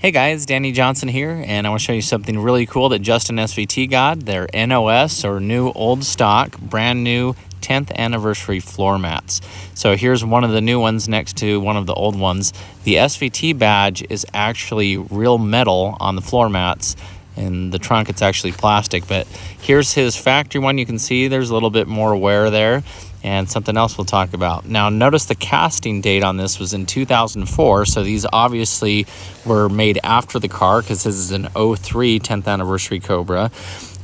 Hey guys, Danny Johnson here, and I want to show you something really cool that Justin SVT got. Their NOS, or new old stock, brand new 10th anniversary floor mats. So here's one of the new ones next to one of the old ones. The SVT badge is actually real metal on the floor mats. In the trunk, it's actually plastic, but here's his factory one. You can see there's a little bit more wear there, and something else we'll talk about. Now, notice the casting date on this was in 2004, so these obviously were made after the car because this is an 03 10th anniversary Cobra.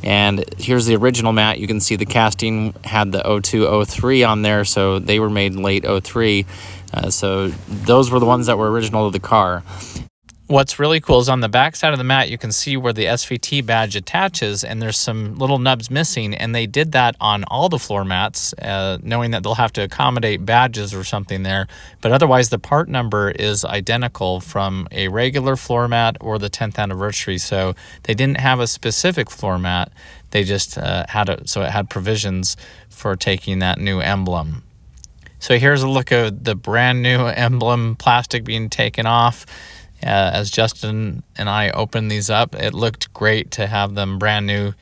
And here's the original mat. You can see the casting had the 02, 03 on there, so they were made in late 03. So those were the ones that were original to the car. What's really cool is on the back side of the mat, you can see where the SVT badge attaches, and there's some little nubs missing, and they did that on all the floor mats, knowing that they'll have to accommodate badges or something there. But otherwise, the part number is identical from a regular floor mat or the 10th anniversary, so they didn't have a specific floor mat. They just so it had provisions for taking that new emblem. So here's a look at the brand new emblem plastic being taken off. As Justin and I opened these up, it looked great to have them brand new.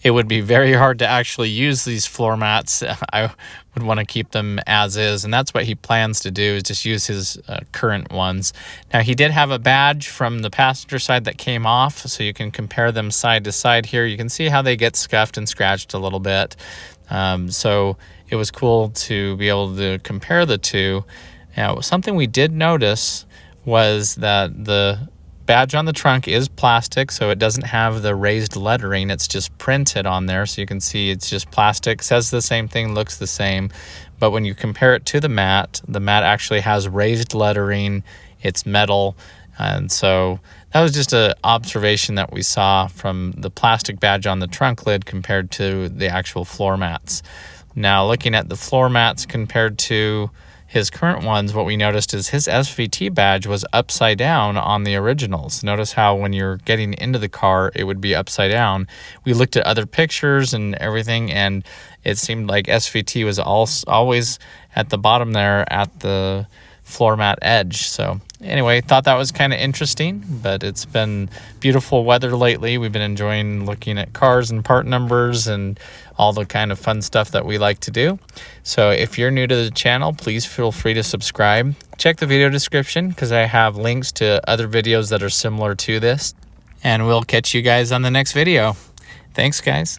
It would be very hard to actually use these floor mats. I would want to keep them as is, and that's what he plans to do, is just use his current ones. Now, he did have a badge from the passenger side that came off, so you can compare them side to side here. You can see how they get scuffed and scratched a little bit. So it was cool to be able to compare the two. Now, something we did notice was that the badge on the trunk is plastic, so it doesn't have the raised lettering. It's just printed on there, so you can see it's just plastic, says the same thing, looks the same. But when you compare it to the mat actually has raised lettering. It's metal, and so that was just an observation that we saw from the plastic badge on the trunk lid compared to the actual floor mats. Now, looking at the floor mats compared to his current ones, what we noticed is his SVT badge was upside down on the originals. Notice how when you're getting into the car, it would be upside down. We looked at other pictures and everything, and it seemed like SVT was always at the bottom there at the floor mat edge. So anyway, thought that was kind of interesting, but it's been beautiful weather lately. We've been enjoying looking at cars and part numbers and all the kind of fun stuff that we like to do. So if you're new to the channel, please feel free to subscribe. Check the video description because I have links to other videos that are similar to this. And we'll catch you guys on the next video. Thanks, guys.